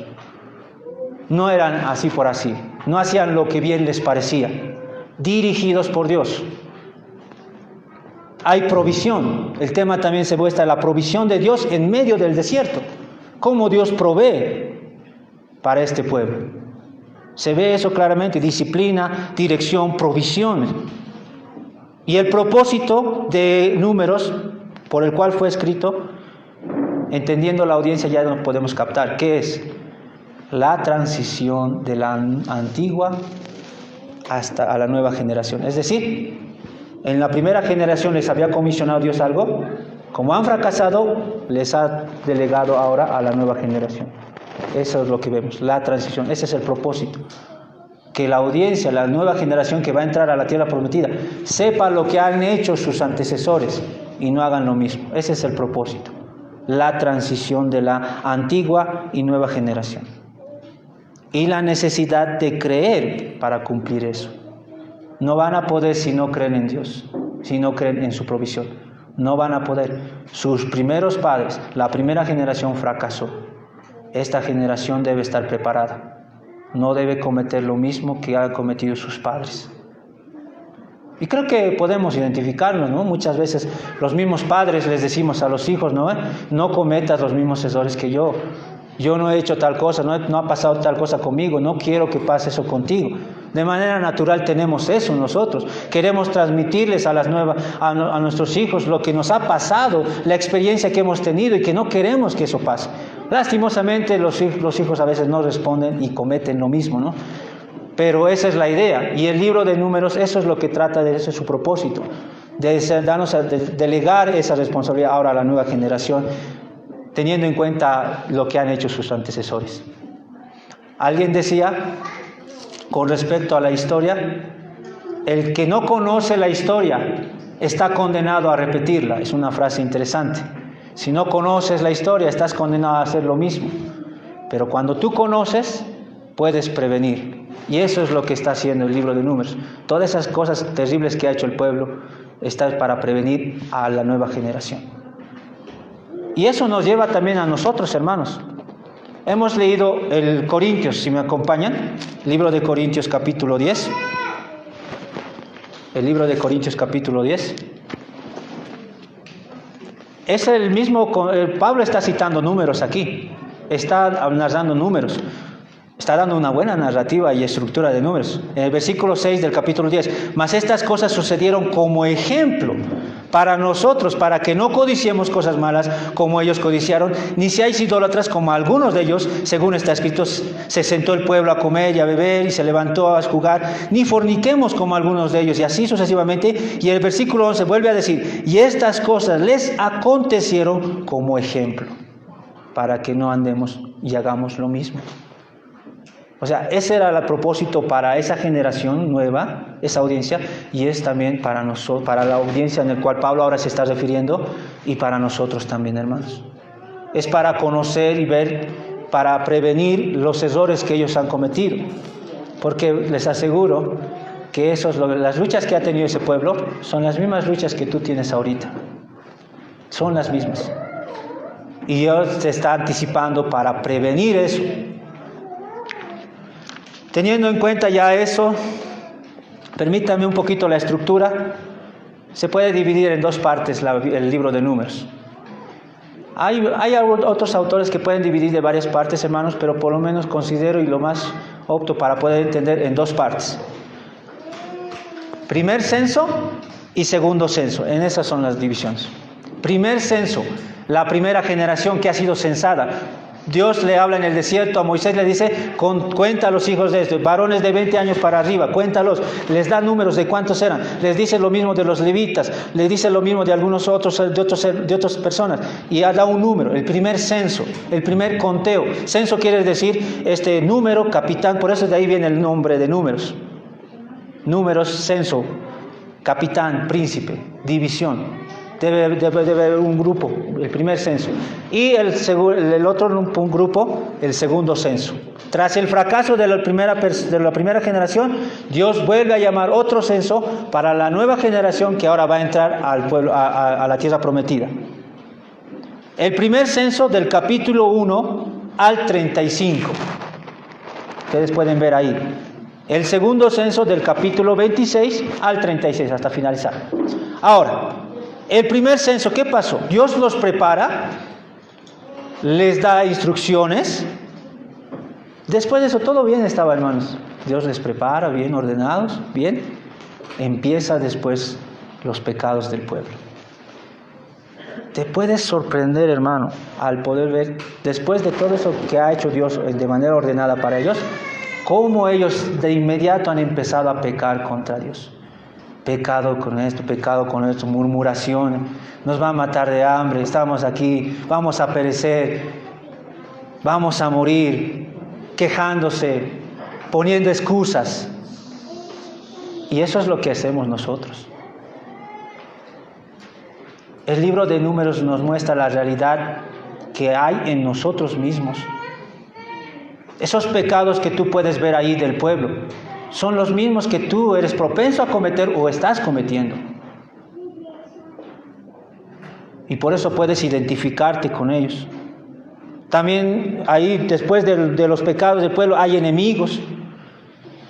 No eran así por así. No hacían lo que bien les parecía. Dirigidos por Dios. Hay provisión. El tema también se muestra la provisión de Dios en medio del desierto. Cómo Dios provee para este pueblo. Se ve eso claramente. Disciplina, dirección, provisión. Y el propósito de Números, por el cual fue escrito, entendiendo la audiencia ya lo podemos captar. ¿Qué es? La transición de la antigua hasta a la nueva generación. Es decir, en la primera generación les había comisionado Dios algo. Como han fracasado, les ha delegado ahora a la nueva generación. Eso es lo que vemos, la transición. Ese es el propósito. Que la audiencia, la nueva generación que va a entrar a la tierra prometida, sepa lo que han hecho sus antecesores y no hagan lo mismo. Ese es el propósito. La transición de la antigua y nueva generación. Y la necesidad de creer para cumplir eso. No van a poder si no creen en Dios, si no creen en su provisión. No van a poder. Sus primeros padres, la primera generación fracasó. Esta generación debe estar preparada. No debe cometer lo mismo que han cometido sus padres. Y creo que podemos identificarlo, ¿no? Muchas veces los mismos padres les decimos a los hijos, ¿no? No cometas los mismos errores que yo. Yo no he hecho tal cosa, no ha pasado tal cosa conmigo, no quiero que pase eso contigo. De manera natural tenemos eso nosotros. Queremos transmitirles a nuestros hijos lo que nos ha pasado, la experiencia que hemos tenido y que no queremos que eso pase. Lastimosamente los hijos a veces no responden y cometen lo mismo, ¿no? Pero esa es la idea. Y el libro de Números, eso es lo que trata de, ese es su propósito. De delegar esa responsabilidad ahora a la nueva generación, teniendo en cuenta lo que han hecho sus antecesores. Alguien decía, con respecto a la historia, el que no conoce la historia está condenado a repetirla. Es una frase interesante. Si no conoces la historia, estás condenado a hacer lo mismo. Pero cuando tú conoces, puedes prevenir. Y eso es lo que está haciendo el libro de Números. Todas esas cosas terribles que ha hecho el pueblo, están para prevenir a la nueva generación. Y eso nos lleva también a nosotros, hermanos. Hemos leído el Corintios, si me acompañan, libro de Corintios capítulo 10. El libro de Corintios capítulo 10. Es el mismo, Pablo está citando números aquí, está narrando números, está dando una buena narrativa y estructura de números. En el versículo 6 del capítulo 10, mas estas cosas sucedieron como ejemplo para nosotros, para que no codiciemos cosas malas como ellos codiciaron, ni seáis idólatras como algunos de ellos, según está escrito, se sentó el pueblo a comer y a beber y se levantó a jugar, ni forniquemos como algunos de ellos, y así sucesivamente. Y el versículo 11 vuelve a decir, y estas cosas les acontecieron como ejemplo, para que no andemos y hagamos lo mismo. O sea, ese era el propósito para esa generación nueva, esa audiencia, y es también para nosotros, para la audiencia en la cual Pablo ahora se está refiriendo, y para nosotros también, hermanos. Es para conocer y ver, para prevenir los errores que ellos han cometido. Porque les aseguro que las luchas que ha tenido ese pueblo son las mismas luchas que tú tienes ahorita. Son las mismas. Y Dios se está anticipando para prevenir eso. Teniendo en cuenta ya eso, permítame un poquito la estructura. Se puede dividir en dos partes el libro de Números. Hay otros autores que pueden dividir de varias partes, hermanos, pero por lo menos considero y lo más opto para poder entender en dos partes. Primer censo y segundo censo. En esas son las divisiones. Primer censo, la primera generación que ha sido censada. Dios le habla en el desierto, a Moisés le dice, cuenta a los hijos de estos, varones de 20 años para arriba, cuéntalos, les da números de cuántos eran, les dice lo mismo de los levitas, les dice lo mismo de algunos otros, de otras personas, y da un número, el primer censo, el primer conteo. Censo quiere decir número, capitán, por eso de ahí viene el nombre de números. Números, censo, capitán, príncipe, división. Debe haber un grupo, el primer censo. Y el otro un grupo, el segundo censo. Tras el fracaso de la primera generación, Dios vuelve a llamar otro censo para la nueva generación que ahora va a entrar al pueblo, a la tierra prometida. El primer censo del capítulo 1 al 35. Ustedes pueden ver ahí. El segundo censo del capítulo 26 al 36, hasta finalizar. Ahora, el primer censo, ¿qué pasó? Dios los prepara, les da instrucciones. Después de eso, todo bien estaba, hermanos. Dios les prepara, bien ordenados, bien. Empieza después los pecados del pueblo. Te puedes sorprender, hermano, al poder ver, después de todo eso que ha hecho Dios de manera ordenada para ellos, cómo ellos de inmediato han empezado a pecar contra Dios. Pecado con esto, murmuración, nos va a matar de hambre, estamos aquí, vamos a perecer, vamos a morir, quejándose, poniendo excusas. Y eso es lo que hacemos nosotros. El libro de Números nos muestra la realidad que hay en nosotros mismos. Esos pecados que tú puedes ver ahí del pueblo son los mismos que tú eres propenso a cometer o estás cometiendo. Y por eso puedes identificarte con ellos. También ahí, después de los pecados del pueblo, hay enemigos.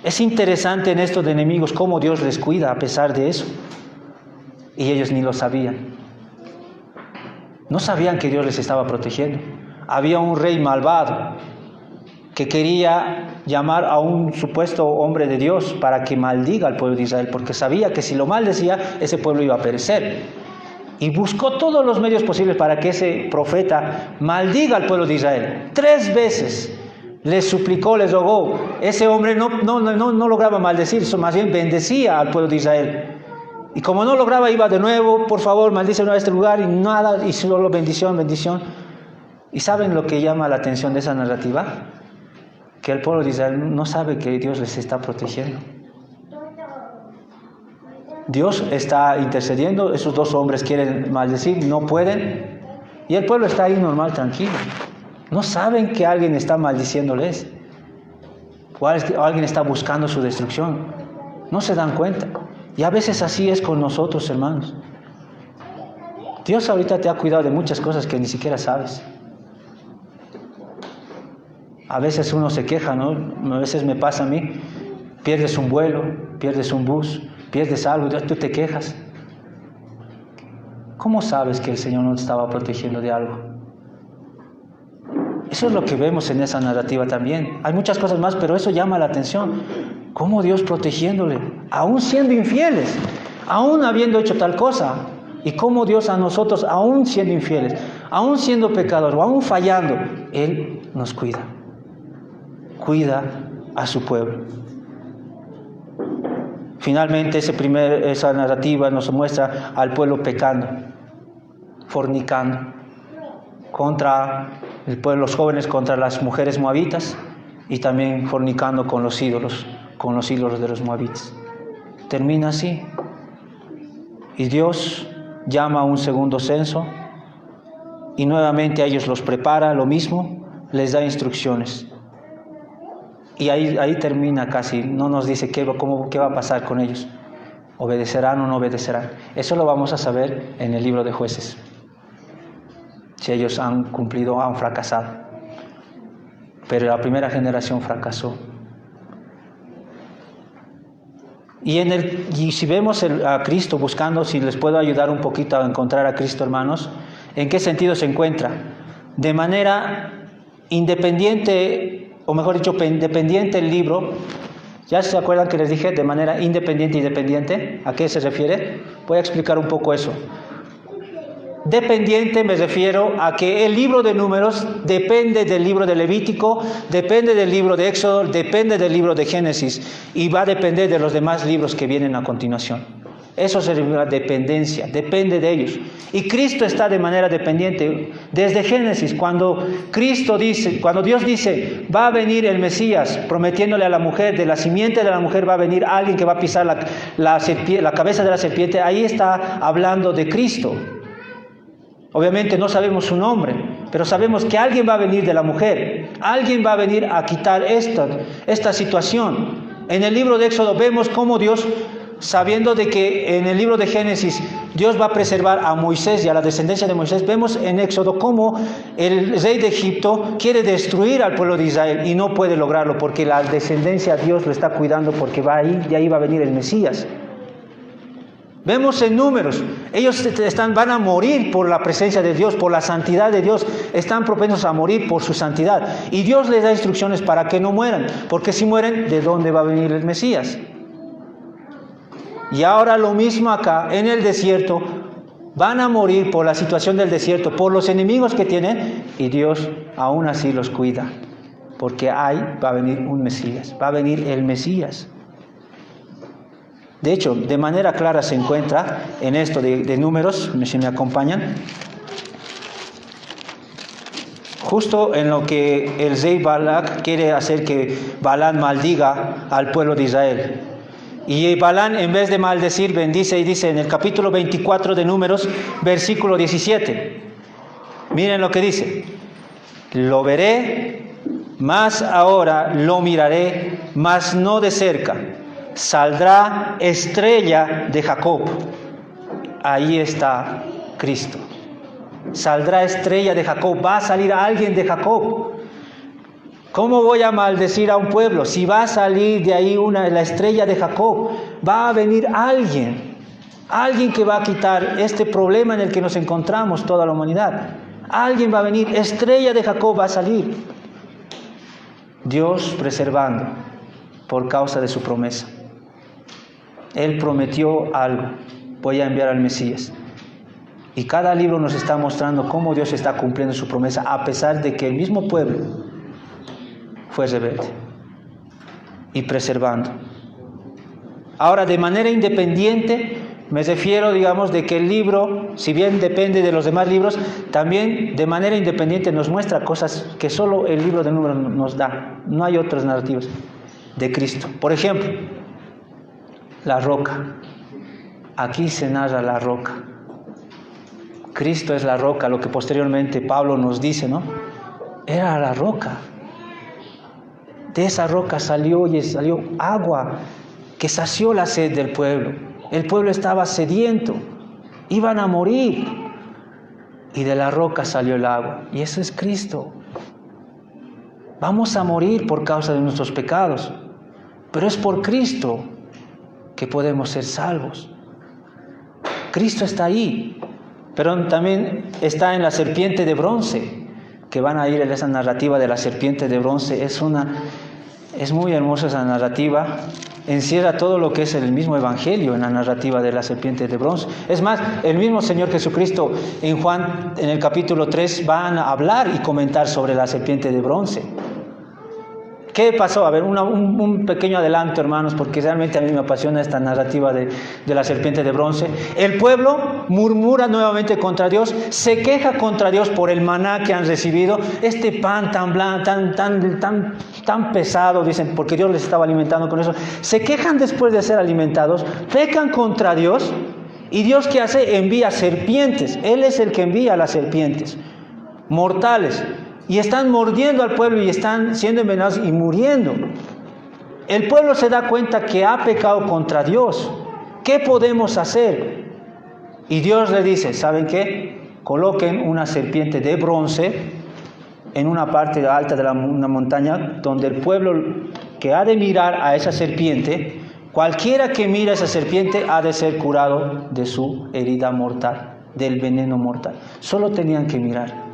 Es interesante en esto de enemigos cómo Dios les cuida a pesar de eso. Y ellos ni lo sabían. No sabían que Dios les estaba protegiendo. Había un rey malvado que quería llamar a un supuesto hombre de Dios para que maldiga al pueblo de Israel, porque sabía que si lo maldecía, ese pueblo iba a perecer. Y buscó todos los medios posibles para que ese profeta maldiga al pueblo de Israel. 3 veces les suplicó, les rogó. Ese hombre no lograba maldecir, más bien bendecía al pueblo de Israel. Y como no lograba, iba de nuevo, por favor, maldícenos a este lugar, y nada, y solo bendición, bendición. ¿Y saben lo que llama la atención de esa narrativa? Que el pueblo de Israel no sabe que Dios les está protegiendo. Dios está intercediendo, esos 2 hombres quieren maldecir, no pueden, y el pueblo está ahí normal, tranquilo. No saben que alguien está maldiciéndoles, o alguien está buscando su destrucción. No se dan cuenta. Y a veces así es con nosotros, hermanos. Dios ahorita te ha cuidado de muchas cosas que ni siquiera sabes. A veces uno se queja, ¿no? A veces me pasa a mí, pierdes un vuelo, pierdes un bus, pierdes algo y tú te quejas. ¿Cómo sabes que el Señor no te estaba protegiendo de algo? Eso es lo que vemos en esa narrativa también. Hay muchas cosas más, pero eso llama la atención. ¿Cómo Dios protegiéndole? Aún siendo infieles, aún habiendo hecho tal cosa, Y cómo Dios a nosotros, aún siendo infieles, aún siendo pecadores, o aún fallando, Él nos cuida. Cuida a su pueblo. Finalmente, esa narrativa nos muestra al pueblo pecando, fornicando, contra el pueblo, los jóvenes contra las mujeres moabitas, y también fornicando con los ídolos de los moabitas. Termina así. Y Dios llama a un segundo censo, y nuevamente a ellos los prepara, lo mismo, les da instrucciones. Y ahí termina casi, no nos dice qué va a pasar con ellos. ¿Obedecerán o no obedecerán? Eso lo vamos a saber en el libro de Jueces. Si ellos han cumplido o han fracasado. Pero la primera generación fracasó. Y si vemos a Cristo buscando, si les puedo ayudar un poquito a encontrar a Cristo, hermanos, ¿en qué sentido se encuentra? De manera independiente, o mejor dicho, dependiente el libro. ¿Ya se acuerdan que les dije de manera independiente? ¿A qué se refiere? Voy a explicar un poco eso. Dependiente me refiero a que el libro de Números depende del libro de Levítico, depende del libro de Éxodo, depende del libro de Génesis, y va a depender de los demás libros que vienen a continuación. Eso se llama dependencia, depende de ellos. Y Cristo está de manera dependiente. Desde Génesis, cuando Dios dice, va a venir el Mesías, prometiéndole a la mujer, de la simiente de la mujer va a venir alguien que va a pisar la cabeza de la serpiente, ahí está hablando de Cristo. Obviamente no sabemos su nombre, pero sabemos que alguien va a venir de la mujer, alguien va a venir a quitar esta situación. En el libro de Éxodo vemos cómo Dios, sabiendo de que en el libro de Génesis Dios va a preservar a Moisés y a la descendencia de Moisés, vemos en Éxodo cómo el rey de Egipto quiere destruir al pueblo de Israel y no puede lograrlo porque la descendencia Dios lo está cuidando, porque de ahí va a venir el Mesías. Vemos en Números, ellos van a morir por la presencia de Dios, por la santidad de Dios, están propensos a morir por su santidad. Y Dios les da instrucciones para que no mueran, porque si mueren, ¿de dónde va a venir el Mesías? Y ahora lo mismo acá, en el desierto, van a morir por la situación del desierto, por los enemigos que tienen, y Dios aún así los cuida, porque ahí va a venir un Mesías, va a venir el Mesías. De hecho, de manera clara se encuentra en esto de Números, si me acompañan, justo en lo que el rey Balac quiere hacer que Balaam maldiga al pueblo de Israel. Y Balaam, en vez de maldecir, bendice, y dice en el capítulo 24 de Números, versículo 17. Miren lo que dice: lo veré, mas ahora lo miraré, mas no de cerca. Saldrá estrella de Jacob. Ahí está Cristo. Saldrá estrella de Jacob. Va a salir alguien de Jacob. ¿Cómo voy a maldecir a un pueblo? Si va a salir de ahí la estrella de Jacob, va a venir alguien que va a quitar este problema en el que nos encontramos toda la humanidad. Alguien va a venir, estrella de Jacob va a salir. Dios preservando por causa de su promesa. Él prometió algo: voy a enviar al Mesías. Y cada libro nos está mostrando cómo Dios está cumpliendo su promesa, a pesar de que el mismo pueblo fue rebelde, y preservando. Ahora, de manera independiente, me refiero, digamos, de que el libro, si bien depende de los demás libros, también de manera independiente nos muestra cosas que solo el libro de Números nos da. No hay otras narrativas de Cristo. Por ejemplo, la roca. Aquí se narra la roca. Cristo es la roca, lo que posteriormente Pablo nos dice, ¿no? Era la roca. De esa roca salió agua que sació la sed del pueblo. El pueblo estaba sediento, iban a morir, y de la roca salió el agua. Y eso es Cristo. Vamos a morir por causa de nuestros pecados, pero es por Cristo que podemos ser salvos. Cristo está ahí, pero también está en la serpiente de bronce, que van a ir en esa narrativa de la serpiente de bronce. Es muy hermosa esa narrativa. encierra todo lo que es el mismo evangelio en la narrativa de la serpiente de bronce. Es más, el mismo Señor Jesucristo en Juan, en el capítulo 3, van a hablar y comentar sobre la serpiente de bronce. ¿Qué pasó? A ver, un pequeño adelanto, hermanos, porque realmente a mí me apasiona esta narrativa de la serpiente de bronce. El pueblo murmura nuevamente contra Dios, se queja contra Dios por el maná que han recibido, este pan tan blanco, tan pesado, dicen, porque Dios les estaba alimentando con eso. Se quejan después de ser alimentados, pecan contra Dios, y Dios, ¿qué hace? Envía serpientes. Él es el que envía a las serpientes mortales. Y están mordiendo al pueblo y están siendo envenenados y muriendo. El pueblo se da cuenta que ha pecado contra Dios. ¿Qué podemos hacer? Y Dios le dice, ¿saben qué? Coloquen una serpiente de bronce en una parte alta de una montaña, donde el pueblo que ha de mirar a esa serpiente, cualquiera que mire a esa serpiente ha de ser curado de su herida mortal, del veneno mortal. Solo tenían que mirar.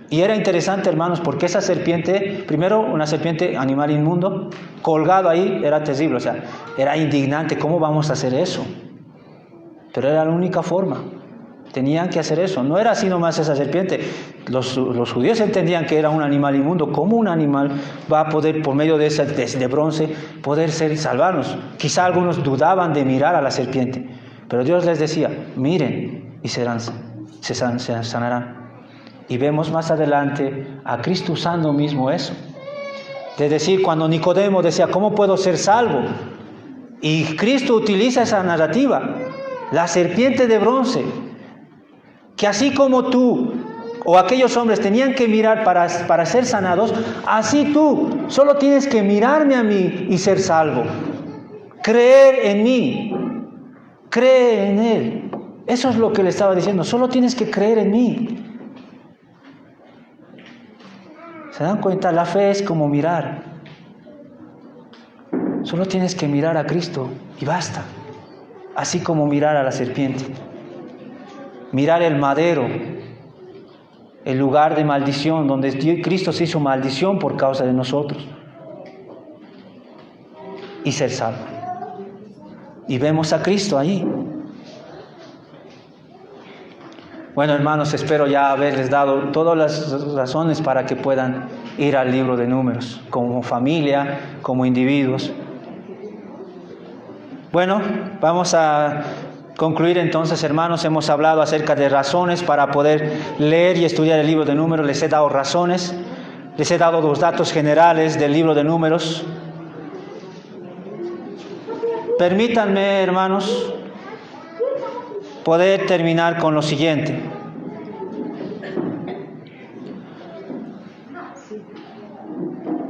Y era interesante, hermanos, porque esa serpiente, primero una serpiente, animal inmundo, colgado ahí, era terrible, o sea, era indignante. ¿Cómo vamos a hacer eso? Pero era la única forma. Tenían que hacer eso. No era así nomás esa serpiente. Los judíos entendían que era un animal inmundo. ¿Cómo un animal va a poder, por medio de esa de bronce, poder salvarnos? Quizá algunos dudaban de mirar a la serpiente, pero Dios les decía, miren y se sanarán. Y vemos más adelante a Cristo usando mismo eso. De decir, cuando Nicodemo decía, ¿cómo puedo ser salvo? Y Cristo utiliza esa narrativa, la serpiente de bronce, que así como tú o aquellos hombres tenían que mirar para ser sanados, así tú solo tienes que mirarme a mí y ser salvo. Creer en mí, cree en Él. Eso es lo que le estaba diciendo, solo tienes que creer en mí. ¿Se dan cuenta? La fe es como mirar. Solo tienes que mirar a Cristo y basta. Así como mirar a la serpiente. Mirar el madero, el lugar de maldición, donde Cristo se hizo maldición por causa de nosotros. Y ser salvo. Y vemos a Cristo ahí. Bueno, hermanos, espero ya haberles dado todas las razones para que puedan ir al libro de Números, como familia, como individuos. Bueno, vamos a concluir entonces, hermanos. Hemos hablado acerca de razones para poder leer y estudiar el libro de Números. Les he dado razones, les he dado los datos generales del libro de Números. Permítanme, hermanos, poder terminar con lo siguiente.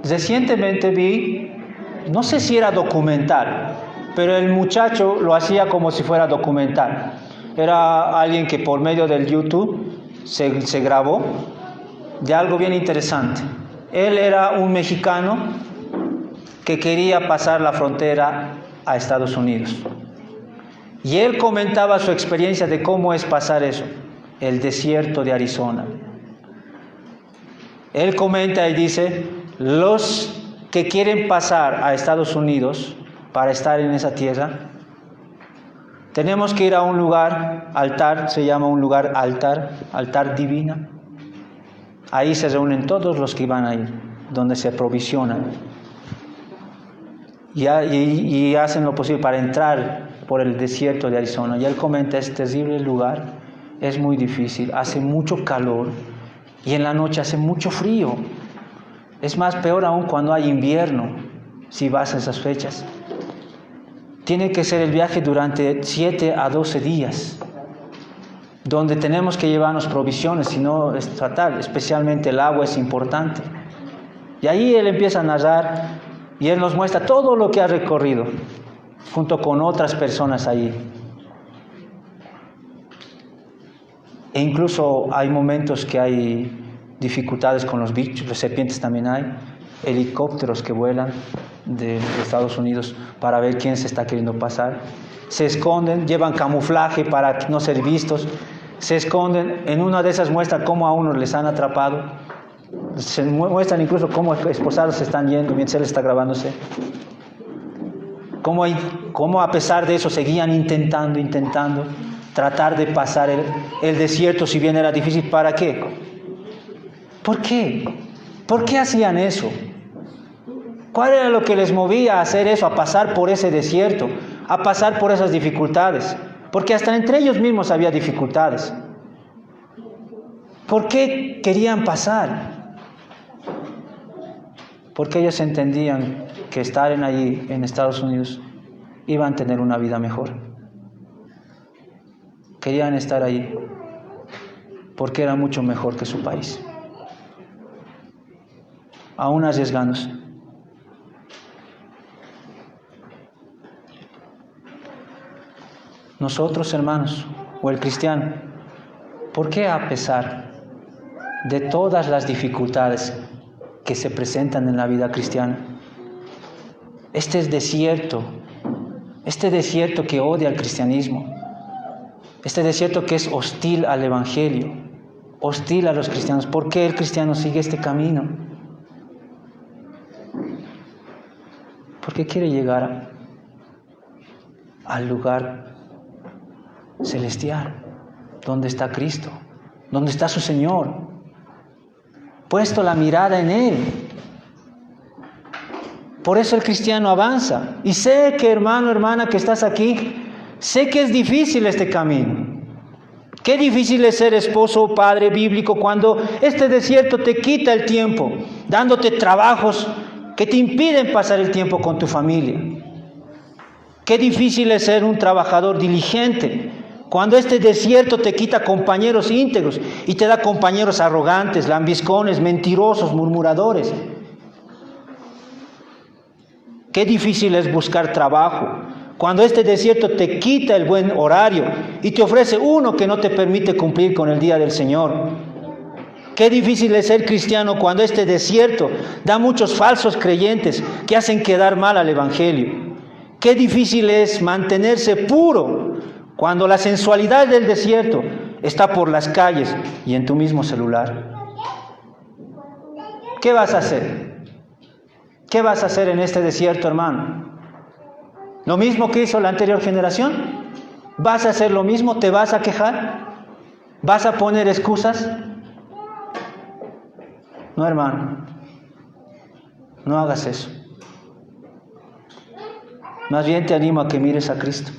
Recientemente vi, no sé si era documental, pero el muchacho lo hacía como si fuera documental. Era alguien que por medio del YouTube se grabó de algo bien interesante. Él era un mexicano que quería pasar la frontera a Estados Unidos. Y él comentaba su experiencia de cómo es pasar eso, el desierto de Arizona. Él comenta y dice, los que quieren pasar a Estados Unidos para estar en esa tierra, tenemos que ir a un lugar, altar, se llama un lugar altar divina. Ahí se reúnen todos los que van a ir, donde se provisionan. Y hacen lo posible para entrar por el desierto de Arizona. Y él comenta, es terrible el lugar, es muy difícil, hace mucho calor y en la noche hace mucho frío. Es más, peor aún cuando hay invierno, si vas a esas fechas. Tiene que ser el viaje durante 7 a 12 días, donde tenemos que llevarnos provisiones, si no es fatal, especialmente el agua es importante. Y ahí él empieza a narrar y él nos muestra todo lo que ha recorrido, junto con otras personas ahí. E incluso hay momentos que hay dificultades con los bichos, las serpientes también hay, helicópteros que vuelan de Estados Unidos para ver quién se está queriendo pasar. Se esconden, llevan camuflaje para no ser vistos, se esconden. En una de esas muestra cómo a unos les han atrapado Se muestran incluso cómo esposados se están yendo mientras él está grabándose. Cómo a pesar de eso seguían intentando tratar de pasar el desierto, si bien era difícil. ¿Para qué? ¿Por qué? ¿Por qué hacían eso? ¿Cuál era lo que les movía a hacer eso, a pasar por ese desierto, a pasar por esas dificultades? Porque hasta entre ellos mismos había dificultades. ¿Por qué querían pasar? Porque ellos entendían que estar allí en Estados Unidos iban a tener una vida mejor. Querían estar allí porque era mucho mejor que su país, aún arriesgándose. Nosotros, hermanos, o el cristiano, ¿por qué a pesar de todas las dificultades que se presentan en la vida cristiana, este desierto que odia al cristianismo, este desierto que es hostil al evangelio, hostil a los cristianos, ¿por qué el cristiano sigue este camino? Porque quiere llegar al lugar celestial, donde está Cristo, donde está su Señor, puesto la mirada en Él. Por eso el cristiano avanza. Y sé que, hermano, hermana, que estás aquí, sé que es difícil este camino. Qué difícil es ser esposo o padre bíblico cuando este desierto te quita el tiempo, dándote trabajos que te impiden pasar el tiempo con tu familia. Qué difícil es ser un trabajador diligente cuando este desierto te quita compañeros íntegros y te da compañeros arrogantes, lambiscones, mentirosos, murmuradores. Qué difícil es buscar trabajo cuando este desierto te quita el buen horario y te ofrece uno que no te permite cumplir con el día del Señor. Qué difícil es ser cristiano cuando este desierto da muchos falsos creyentes que hacen quedar mal al Evangelio. Qué difícil es mantenerse puro cuando la sensualidad del desierto está por las calles y en tu mismo celular. ¿Qué vas a hacer? ¿Qué vas a hacer en este desierto, hermano? ¿Lo mismo que hizo la anterior generación? ¿Vas a hacer lo mismo? ¿Te vas a quejar? ¿Vas a poner excusas? No, hermano. No hagas eso. Más bien te animo a que mires a Cristo.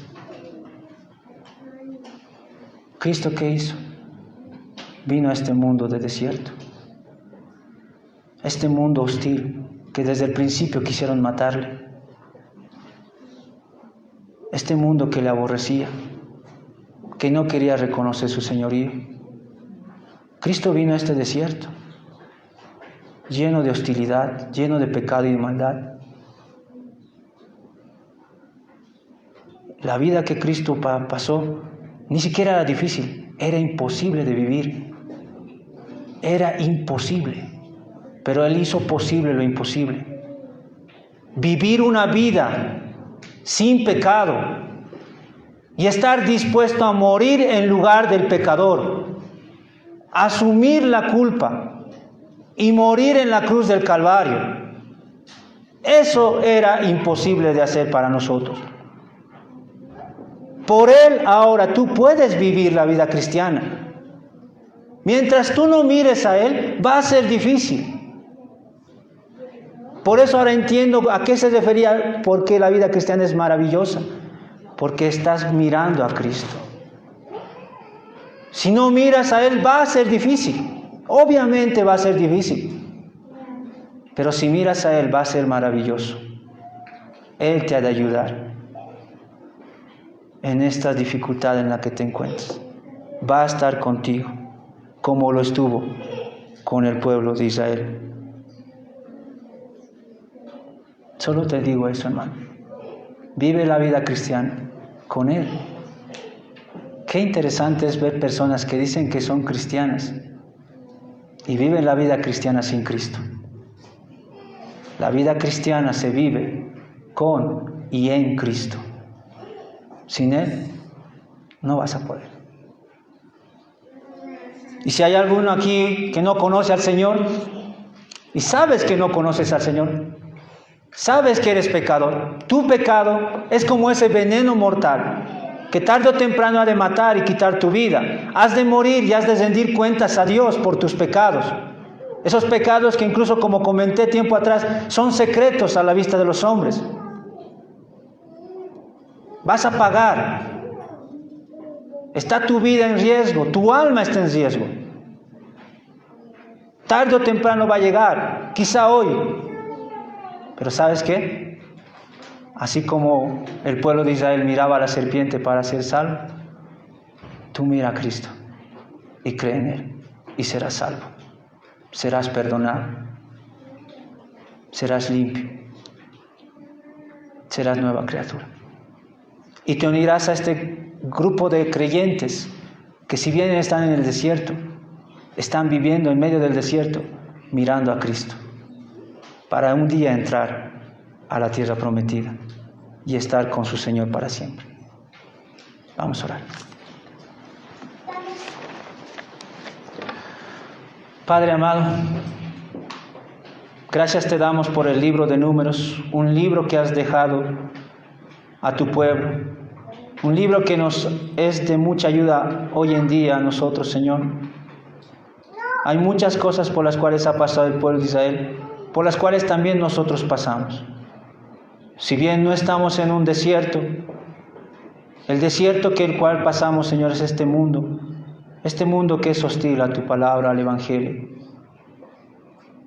¿Cristo qué hizo? Vino a este mundo de desierto. Este mundo hostil que desde el principio quisieron matarle. Este mundo que le aborrecía, que no quería reconocer su señorío. Cristo vino a este desierto, lleno de hostilidad, lleno de pecado y maldad. La vida que Cristo pasó ni siquiera era difícil, era imposible de vivir. Era imposible, pero Él hizo posible lo imposible. Vivir una vida sin pecado y estar dispuesto a morir en lugar del pecador, asumir la culpa y morir en la cruz del Calvario. Eso era imposible de hacer para nosotros. Por Él ahora tú puedes vivir la vida cristiana. Mientras tú no mires a Él, va a ser difícil. Por eso ahora entiendo a qué se refería, porque la vida cristiana es maravillosa. Porque estás mirando a Cristo. Si no miras a Él, va a ser difícil. Obviamente va a ser difícil. Pero si miras a Él, va a ser maravilloso. Él te ha de ayudar en esta dificultad en la que te encuentras. Va a estar contigo, como lo estuvo con el pueblo de Israel. Solo te digo eso, hermano. Vive la vida cristiana con Él. Qué interesante es ver personas que dicen que son cristianas y viven la vida cristiana sin Cristo. La vida cristiana se vive con y en Cristo. Sin Él no vas a poder. Y si hay alguno aquí que no conoce al Señor, y sabes que no conoces al Señor, sabes que eres pecador. Tu pecado es como ese veneno mortal que tarde o temprano ha de matar y quitar tu vida. Has de morir y has de rendir cuentas a Dios por tus pecados. Esos pecados que incluso, como comenté tiempo atrás, son secretos a la vista de los hombres. Vas a pagar. Está tu vida en riesgo, tu alma está en riesgo. Tarde o temprano va a llegar, quizá hoy. Pero ¿sabes qué? Así como el pueblo de Israel miraba a la serpiente para ser salvo, tú mira a Cristo y cree en Él y serás salvo. Serás perdonado, serás limpio, serás nueva criatura. Y te unirás a este grupo de creyentes que, si bien están en el desierto, están viviendo en medio del desierto, mirando a Cristo, para un día entrar a la tierra prometida y estar con su Señor para siempre. Vamos a orar. Padre amado, gracias te damos por el libro de Números, un libro que has dejado a tu pueblo, un libro que nos es de mucha ayuda hoy en día a nosotros, Señor. Hay muchas cosas por las cuales ha pasado el pueblo de Israel, por las cuales también nosotros pasamos. Si bien no estamos en un desierto, el desierto que el cual pasamos, Señor, es este mundo que es hostil a tu palabra, al Evangelio,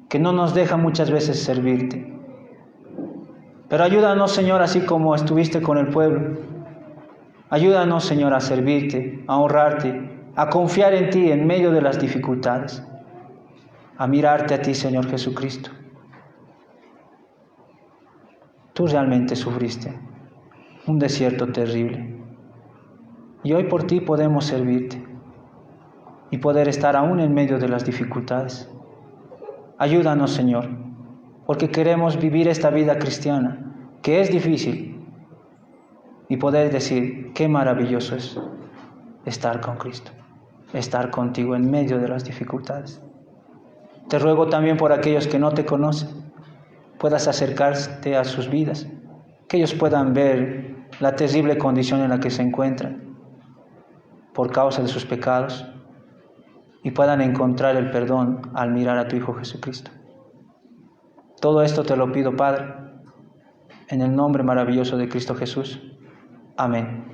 que no nos deja muchas veces servirte. Pero ayúdanos, Señor, así como estuviste con el pueblo. Ayúdanos, Señor, a servirte, a honrarte, a confiar en ti en medio de las dificultades, a mirarte a ti, Señor Jesucristo. Tú realmente sufriste un desierto terrible y hoy por ti podemos servirte y poder estar aún en medio de las dificultades. Ayúdanos, Señor, porque queremos vivir esta vida cristiana, que es difícil, y poder decir, qué maravilloso es estar con Cristo, estar contigo en medio de las dificultades. Te ruego también por aquellos que no te conocen, puedas acercarte a sus vidas, que ellos puedan ver la terrible condición en la que se encuentran por causa de sus pecados y puedan encontrar el perdón al mirar a tu Hijo Jesucristo. Todo esto te lo pido, Padre, en el nombre maravilloso de Cristo Jesús. Amén.